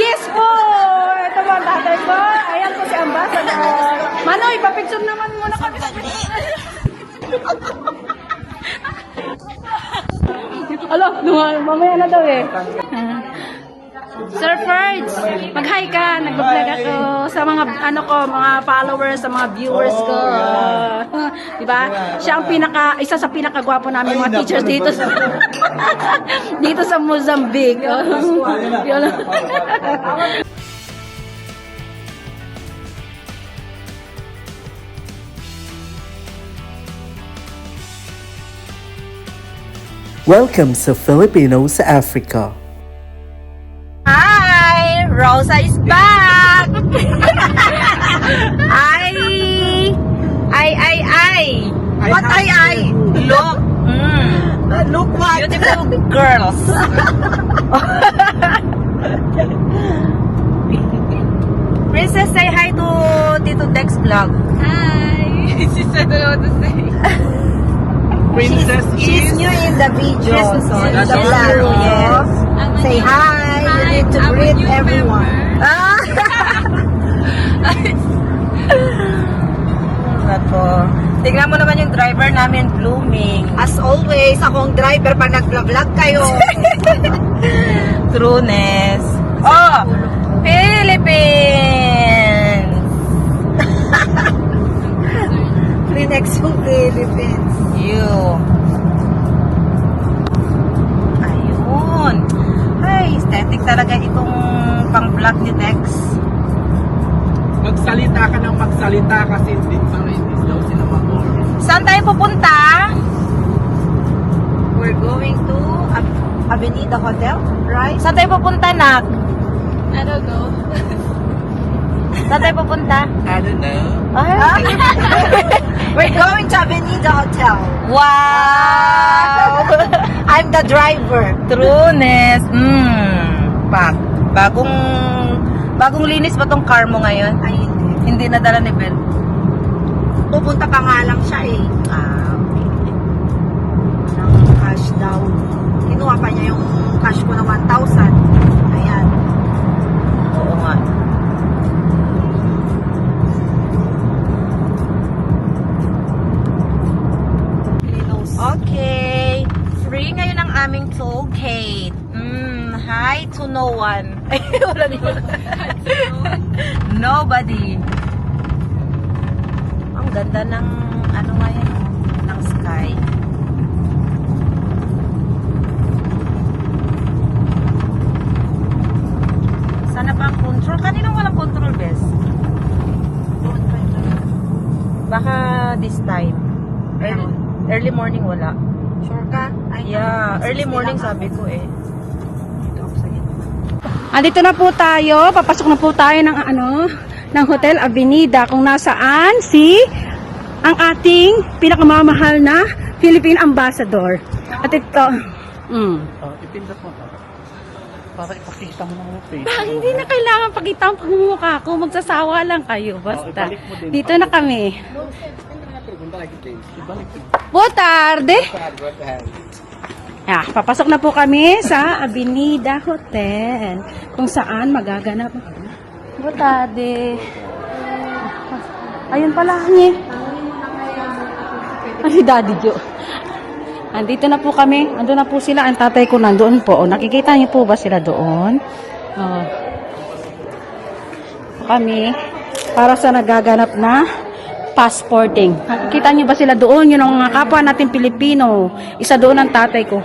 Yes po! Ito po ang tatay ko. Ayan po si Ambassador. Manoy, papicture naman muna kami. Alo, mamaya na daw eh. Sir Ferds, mag-hi ka. Nag-vlog ako sa mga mga followers, sa mga viewers ko. Diba? Siya ang isa sa pinakagwapo namin mga teachers dito sa dito sa Mozambique. Welcome sa Filipino sa Africa. Hi! Rosa is back! Ay! What ay? Look! Look what? Beautiful girls! Princess, say hi to Tito Dex vlog. Hi! She said I don't know what to say. Princess She's new in the video. Yes, So, in that's the vlog. true. Yes. I'm a Say new- hi. You Hi, need to I'm a greet new everyone. member. Ako. Tingnan mo naman yung driver namin, blooming. As always, akong driver pag nag-vlog kayo. Trueness. Oh! Philippines! Next to Philippines. You. Ayun. Ay, aesthetic talaga itong pang-vlog ni Dex. Magsalita ka ng magsalita kasi hindi daw sila mag-order. Saan tayo pupunta? We're going to Avenida Hotel, right? Saan tayo pupunta, Nak? I don't know. Saan tayo pupunta? I don't know. We're going to Avenida Hotel. Wow! I'm the driver. Trueness. Bagong linis ba tong car mo ngayon? Ay, hindi. Hindi nadala ni Ben. Pupunta pa nga lang siya eh. Ng cash daw. Kinuha pa niya yung cash ko na 1,000. Ayan. Oo nga. Okay. Free ngayon ang aming toll gate. Hi to no one. Wala naman. Nobody. Ang ganda ng ano nga yan, ng sky. Sana pa ang control. Kaninong walang control, Bes? Baka this time. Early morning wala. Sure ka? Yeah, early morning sabi ko eh. Andito na po tayo. Papasok na po tayo ng ng Hotel Avenida kung nasaan ang ating pinakamamahal na Philippine Ambassador. At ito, Ipindot mo to. Para ipakita mo ng face. hindi na kailangan pakita ang pagmumukha ko. Magsasawa lang kayo. Basta. ibalik mo din. Dito na kami. Ibalik mo. Boa tarde. Papasok na po kami sa Avenida Hotel kung saan magaganap. Boa tarde. Ayun pala niya. Ay, Daddy Jo. Andito na po kami. Andun na po sila. Ang tatay ko nandoon po. Nakikita niyo po ba sila doon? Kami para sa nagaganap na passporting. Nakikita niyo ba sila doon? Yun ang mga kapwa natin Pilipino. Isa doon ang tatay ko.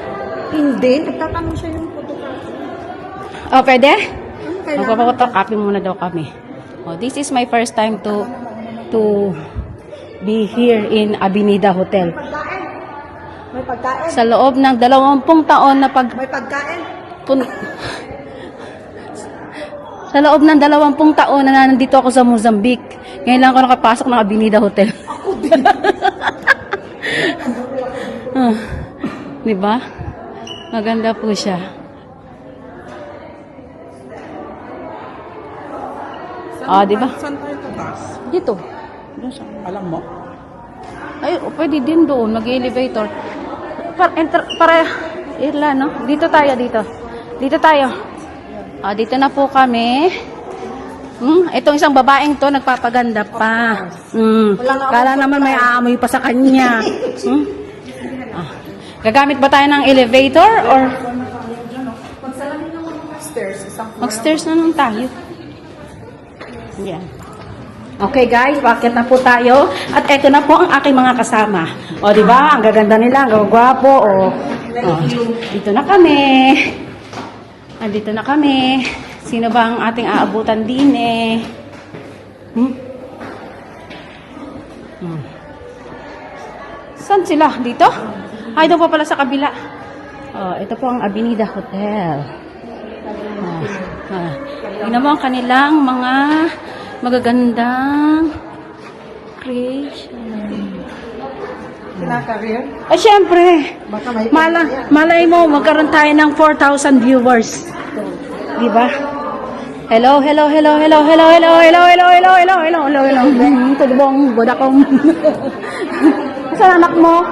Hindi. Nagtatanong siya yung photography. Oh, pwede? Magpapaphotocopy muna daw kami. This is my first time to be here in Avenida Hotel. May pagkain. Sa loob ng 20 taon na May pagkain. sa loob ng 20 taon na nandito ako sa Mozambique. Ngayon lang ako nakapasok ng Avenida Hotel. Ako din. Diba? Maganda po siya. Diba? Saan tayo tatas? Dito. Doon siya. Alam mo? Ay, pwede din doon. Mag-elevator. Para, no? Dito tayo, dito. Dito tayo. Dito na po kami. Itong isang babaeng to, nagpapaganda pa. Kala naman may aamoy pa sa kanya. Gagamit ba tayo ng elevator or mag-stairs na lang tayo? Yan. Okay guys, bakit na po tayo? At eto na po ang aking mga kasama. O, di ba? Ang gaganda nila, ang gagwapo. Dito na kami. Andito na kami. Sino ba ang ating aabutan din eh? Saan sila? Dito? Ay, doon pa pala sa kabila. Ito po ang Avenida Hotel. Tingnan mo ang kanilang mga magagandang creation. Kinakareer? Ay, syempre. Baka may Malay mo, magkaroon tayo ng 4,000 viewers. Diba? Hello. Tulubong, bodakong. Saan anak mo?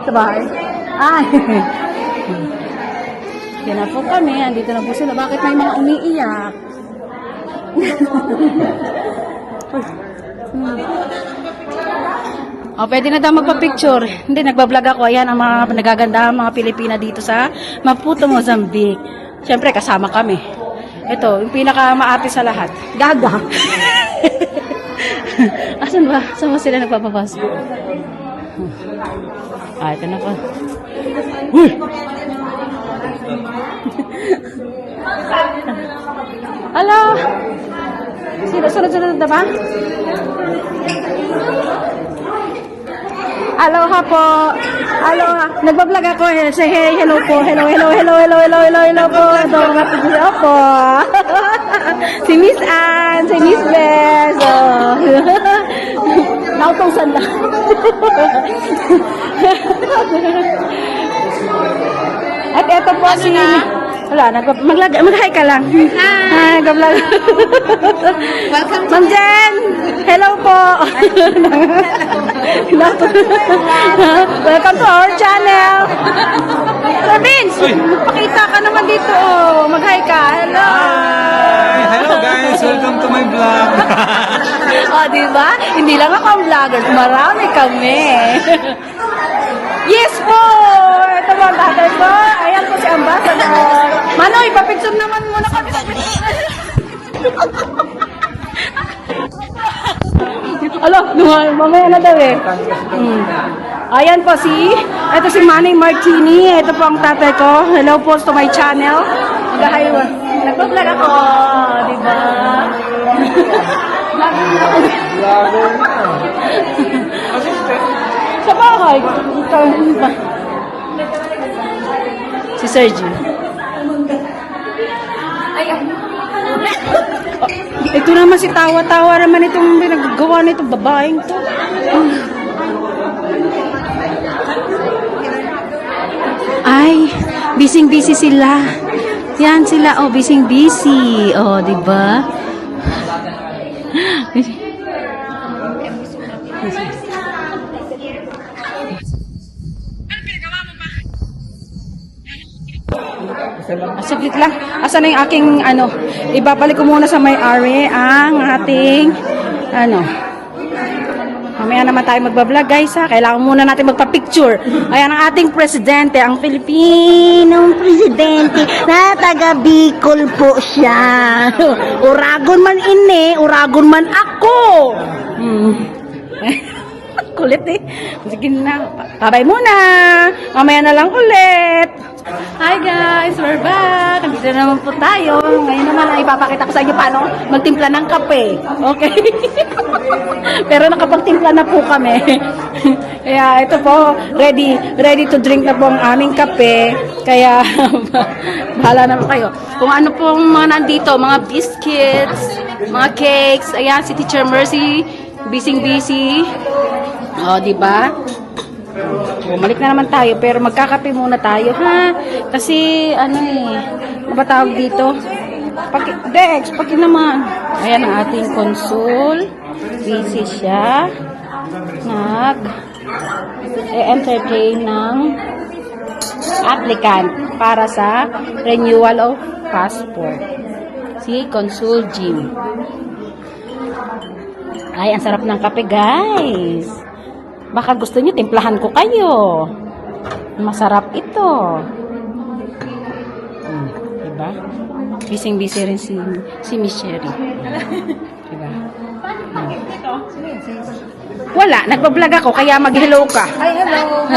Sa bahay? Ay. Yan na po kami. Andito na po sila. Bakit may mga umiiyak? Pwede na daw magpa-picture. Hindi, nagbablog ako. Ayan ang mga nagaganda, mga Pilipina dito sa Maputo, Mozambique. Siyempre, kasama kami. Ito, yung pinaka-maarte sa lahat. Gaga. Asan ba? Saan ba sila nagpapapasok? Ito na po. Uy! Ala! Sunod-sunod na ba? Aloha po. Aloha. Nagbablog ako. Say hey, hello po. Hello po. Hello po. Si Miss Ann, si Miss Bess. Nautusan lang. At eto po si... Wala, mag-hi ka lang. Hi. Nag-vlog. Welcome to Ma'am Jen! Hello po! Welcome to our channel! Sir Vince! Pakita ka naman dito. Mag-hi ka. Hello! Hello guys! Welcome to my vlog! Diba? Hindi lang ako ang vlogger. Marami kami. Yes po! Ito po ang tatay ko. Ayan po si Ambassador. Manoy, papicture naman muna kami. Mamaya na daw eh. Ayan po ito si Manny Martini. Ito po ang tatay ko. Hello po to my channel. Nagpa-vlog ako. Diba? Sa bahay. Si Sergio. Ito naman si tawa-tawa naman itong pinagagawa nitong babaeng to. Ay, busy-busy sila. Yan sila, busy-busy. Di ba? Saglit lang. Asan na yung aking, ibabalik ko muna sa may-ari ang ating, mamaya naman tayo magbablog guys ha. Kailangan muna natin magpa-picture. Ayan ang ating presidente, ang Filipinong presidente na taga Bicol po siya. Uragon man uragon man ako. Kulit eh. Sige na. Babay muna. Mamaya na lang ulit. Hi guys, we're back. Nandito naman po tayo. Ngayon naman ang ipapakita ko sa inyo paano magtimpla ng kape. Okay? Pero nakapagtimpla na po kami. Kaya ito po, ready to drink na po ang aming kape. Kaya bahala naman kayo. Kung ano pong mga nandito, mga biscuits, mga cakes. Ayan, si Teacher Mercy, busy. Diba? Bumalik na naman tayo, pero magkakape muna tayo, ha? Kasi, ano ba tawag dito? Dex, paki naman. Ayan ang ating consul. Busy siya. Nag-entertain ng applicant para sa renewal of passport. Si Consul Gym. Ay, ang sarap ng kape, guys. Baka gusto niyo timplahan ko kayo. Masarap ito. Diba? Busy-busy rin si Miss Sherry. Diba? Wala, nagbablog ako kaya mag-hello ka. Hi, hello.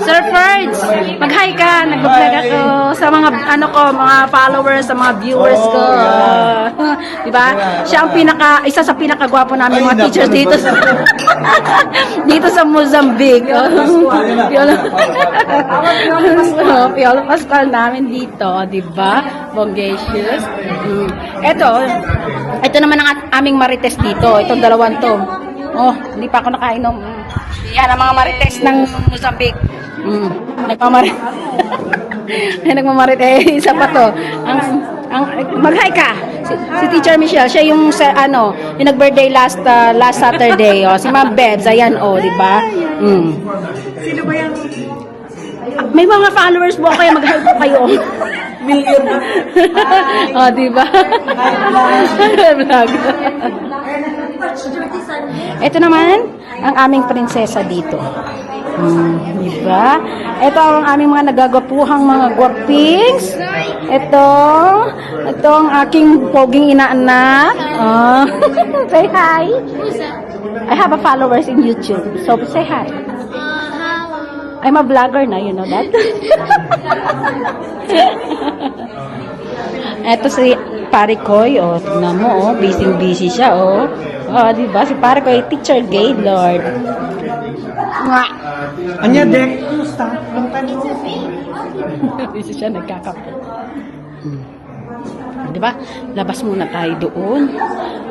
Sir Ferds, mag-hi ka. Nag-vlog ako sa mga mga followers, sa mga viewers ko. Diba? Siya ang isa sa pinakagwapo namin mga teachers dito sa dito sa Mozambique. Piolo Pascual namin dito, diba? Bongacious. Ito naman ang aming marites dito. Itong dalawang to. Oh, hindi pa ako nakainom. Yan ang mga marites ng Mozambique. Nagmamarit isa pa to. Mag-hi ka. Si Teacher Michelle, siya yung yung nag-birthday last Saturday. Oh, si Ma'am Bebs, ayan di ba? Sino ba yan? May mga followers po kaya mag-hi po kayo. Million. Oh, di ba? Vlog. Ito naman ang aming prinsesa dito. Diba? Ito ang aming mga nagagapuhang mga guwapings. Ito ang aking poging inaanak. Say hi. I have a followers in YouTube. So say hi. I'm a vlogger na, you know that? Ito si Pare Koy, tignan mo, busy siya, diba? Si Pare Koy, Teacher Gaylord. Nga. Anya, Dek. Kumusta? Long time no. Busy siya, nagkakape. Diba? Labas muna tayo doon.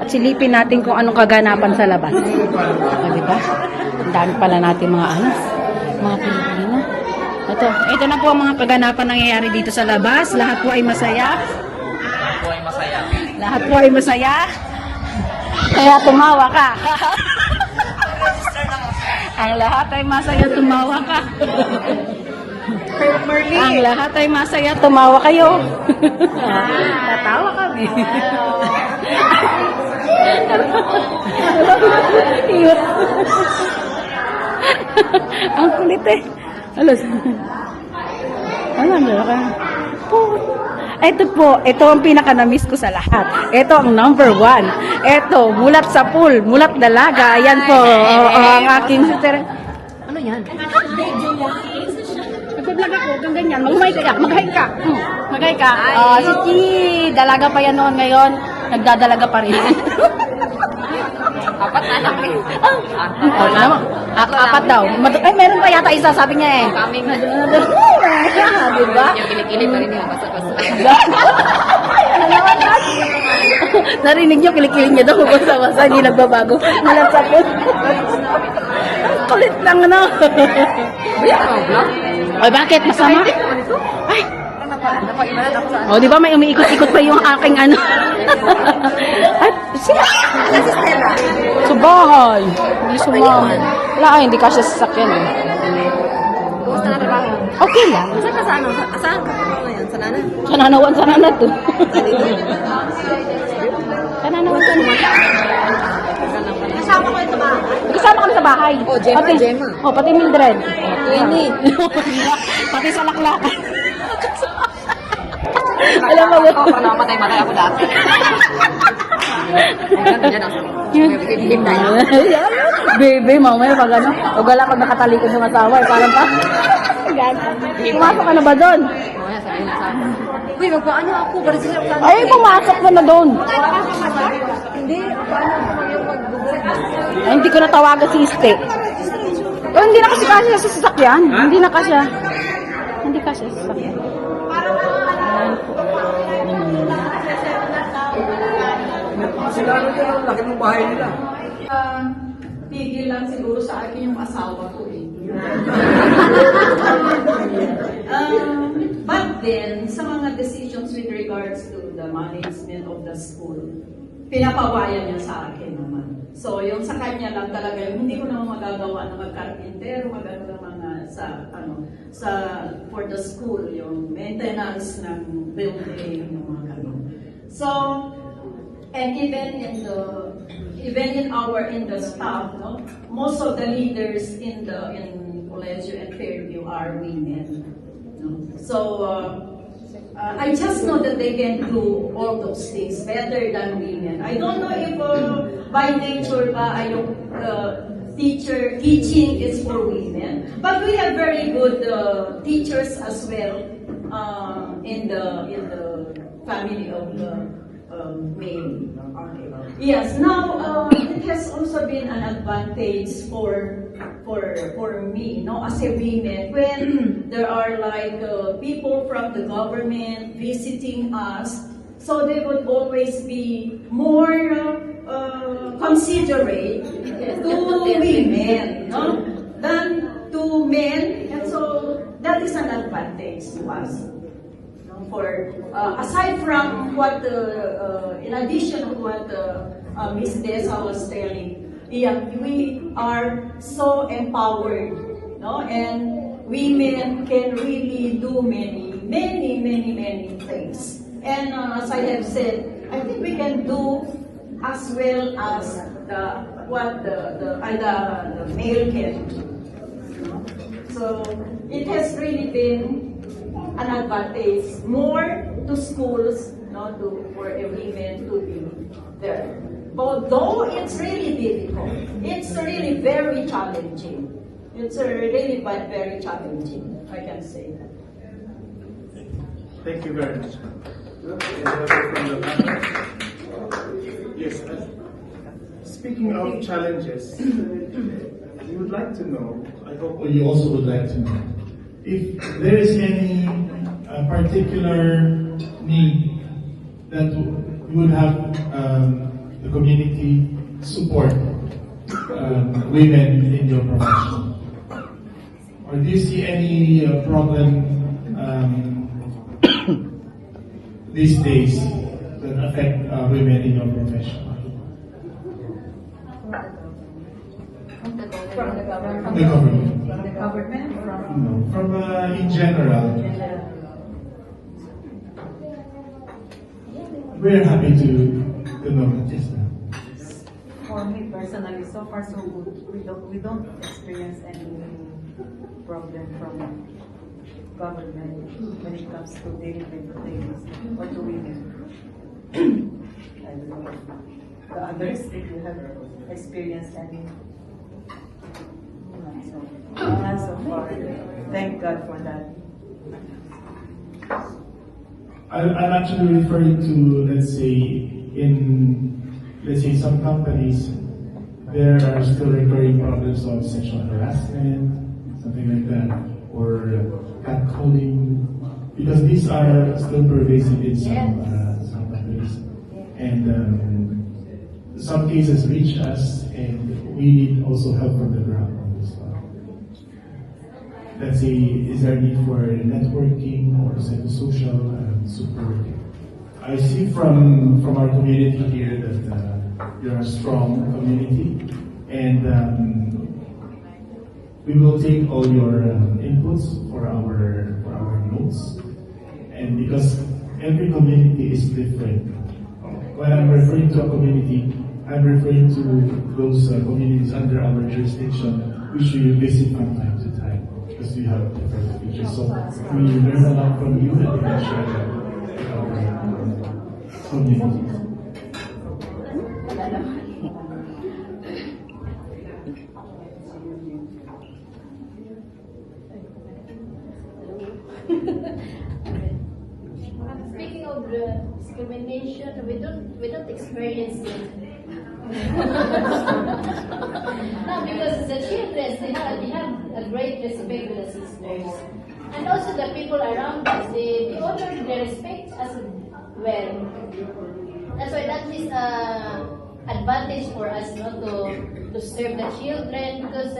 At silipin natin kung anong kaganapan sa labas. Diba? Ang dami pala natin mga Pilipino. Ito na po ang mga kaganapan nangyayari dito sa labas. Lahat po ay masaya. Lahat po ay masaya. Kaya tumawa ka. Ang lahat ay masaya, tumawa ka. Ang lahat ay masaya, tumawa kayo. Tatawa kami. Cute. Ang kulit eh. Alas. Ano ka? Ito ang pinaka-na-miss ko sa lahat. Ito ang number 1. Ito, mulat sa pool, mulat dalaga. Ayan po, ang aking sister. Ano yan? Nag-vlog ako, hanggang ganyan. Mag-hi ka. Mag-hi ka. Si Chi, dalaga pa yan noon ngayon. Nagdadalaga pa rin. Apat na anak eh. Apat daw. Ay, meron pa yata isa, sabi niya eh. Kaming. Diba? Yung kilikili pa rin yung basa-basa. Narinig niyo, kilikili niya daw basa-basa, hindi nagbabago. Mulat sa pool. Kulit lang, ano? Ay, bakit? Masama? Ay! O, di ba may umiikot-ikot pa yung aking ano? At sila? Sa bahay. Hindi sumama. Wala, hindi kasi sasakyan eh. Kumusta na trabaho? Okay lang. Saan ka sa ano? Saan ka? Ano yan? Sa nana? Sananawan, sanana to. Sananawan, sanana. Kasama ko ito ba? Kasama kami sa bahay. Oh, Gemma. Pati Mildred. Ini. Pati sa laklakan. Alam mo, Ako, pag namatay ako dati. Ay, ganda dyan ako. Bibigim na yun. Baby, mamaya pag ano, wala kang nakatalikod ng asawa, parang pa. Pumasok ka na ba doon? Mamaya, sabihin na sa akin. Uy, magpaano ako? Brazil ako. Ay, pumasok ka na doon. Hindi, paano ako yung mag-google? Ay, hindi ko natawagan si Iste. Hindi na kasi kasya sa sasakyan. Hindi na kasya. Hindi kasya sa sasakyan. Sila ang laki ng bahay nila. Tigil lang siguro sa akin yung asawa ko eh. But then, sa mga decisions with regards to the management of the school, pinapawayan niya sa akin naman. So, yung sa kanya lang talaga, yung hindi ko naman magagawa na magkarpintero, magano ng mga for the school, yung maintenance ng building, yung mga ganun. So, and even in the staff, no, most of the leaders in Colegio and Fairview are women. No? So I just know that they can do all those things better than women. I don't know if by nature yung teaching is for women, but we have very good teachers as well in the family of the male. Okay. Yes. Now it has also been an advantage for me, no, as a woman, when there are like people from the government visiting us, so they would always be more considerate to women, no, than to men, and so that is an advantage to us. For aside from what, in addition to what Ms. Desa was telling, yeah, we are so empowered, no, and women can really do many things. And as I have said, I think we can do as well as the male can do. So it has really been an advantage more to schools, not for a women to be there. But though it's really difficult, it's really very challenging. It's really very challenging, I can say that. Thank you very much. Yes. Speaking of challenges, we would like to know, I hope Or you also would like to know if there is any particular need that you would have the community support women in your profession, or do you see any problem these days that affect women in your profession? From the government. The government. From the government? No, from in general. We're happy to know that. Yes, ma'am. For me personally, so far so good. We don't experience any problem from government when it comes to dealing with ladies or to women. I don't know the others, if you have experienced any. So far, thank God for that. I'm actually referring to, let's say some companies, there are still recurring problems of sexual harassment, something like that, or catcalling, because these are still pervasive in some companies, and some cases reach us, and we need also help from the ground on this one. Let's say, is there a need for networking or psychosocial support? I see from our community here that you're a strong community, and we will take all your inputs for our notes. And because every community is different, when I'm referring to a community, I'm referring to those communities under our jurisdiction, which we visit from time to time, because we have different features. So we learn a lot from you, and we can share that with our communities. Speaking of discrimination, we don't experience it. No, because the children, they have a great respect for the sisters, and also the people around us, they honor, they respect us well. That's why that is advantage for us, to serve the children, because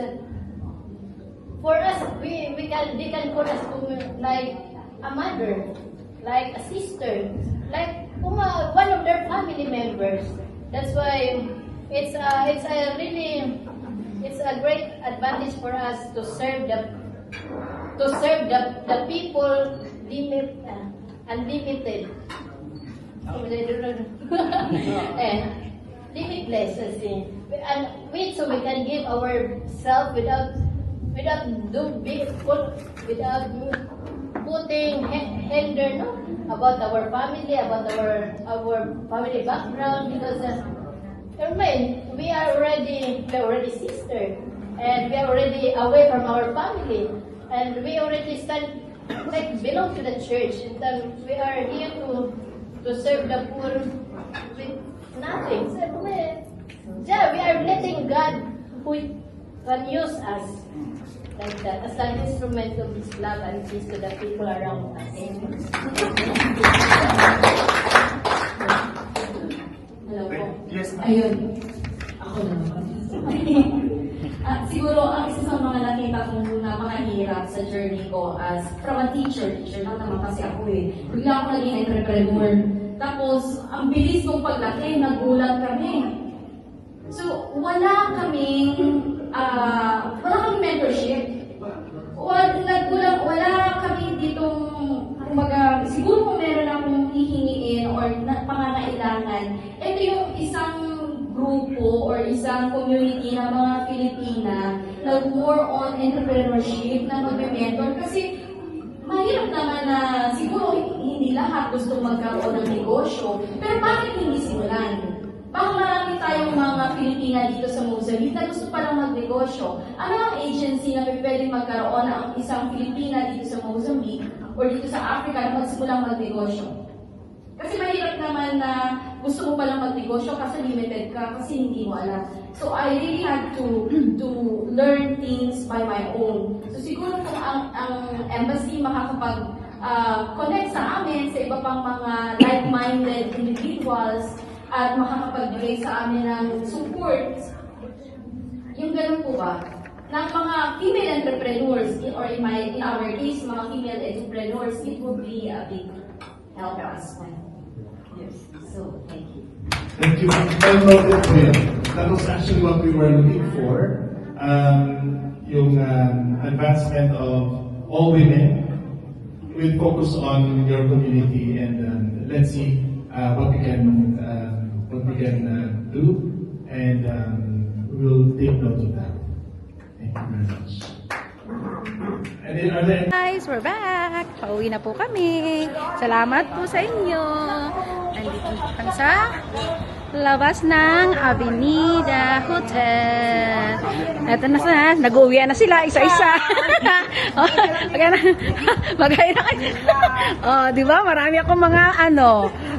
for us, they can call us like a mother, like a sister, like one of their family members. That's why it's a great advantage for us to serve to serve the people unlimited. Limitless, I see. And wait, so we can give ourselves without putting hinder, no, about our family, about our family background, because we are already sister, and we are already away from our family, and we already belong to the church, and then we are here to serve the poor with nothing. So, we are letting God who can use us like that as an instrument of His love and peace to the people around us. Hello po. Yes. Ayun. Ako naman. Siguro ang isa sa mga nakita kong napakahirap sa journey ko as from a teacher lang naman kasi ako eh. Bigla ako naging entrepreneur. Tapos, ang bilis kong paglaki, nagulat kami. So, wala kaming mentorship. Wala kami ditong, kumbaga, siguro kung meron akong hihingiin or pangangailangan, ito yung isang grupo or isang community ng mga Pilipina na more on entrepreneurship na mag-mentor kasi mahirap naman na siguro hindi lahat gusto magkaroon ng negosyo, pero bakit hindi simulan? Bakit marami tayong mga Pilipina dito sa Mozambique na gusto palang magnegosyo? Ano ang agency na pwedeng magkaroon ng isang Pilipina dito sa Mozambique or dito sa Africa na magsimulang magnegosyo? Kasi mahirap naman na gusto mo palang magnegosyo kasi limited ka, kasi hindi mo alam. So I really had to learn things by my own. So siguro kung ang embassy makakapag-connect sa amin sa iba pang mga like-minded individuals at makakapagbigay sa amin ng support, yung ganun po ba? Ng mga female entrepreneurs, or in our case, mga female entrepreneurs, it would be a big help us. Yes. So, thank you. Thank you. Well noted po yun. That was actually what we were looking for. Yung advancement of all women with focus on your community, and let's see what we can do, and we will take note of that. Thank you very much. And then, are there Guys, we're back. Pauwi na po kami. Salamat po sa inyo. Nandito kami sa labas ng Avenida Hotel. Eto na sana. Nag-uwi na sila isa-isa. Magay na kayo. Oh, di ba? Marami akong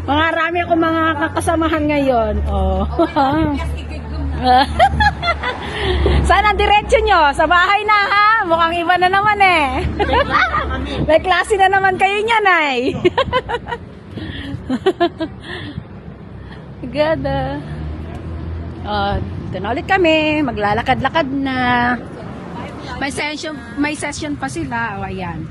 marami akong mga kakasamahan ngayon. Oh. Saan ang diretso nyo? Sa bahay na ha? Mukhang iba na naman eh. May klase na naman kayo niyan ay. Gada. Ito na ulit kami. Maglalakad-lakad na. May session pa sila. O, ayan.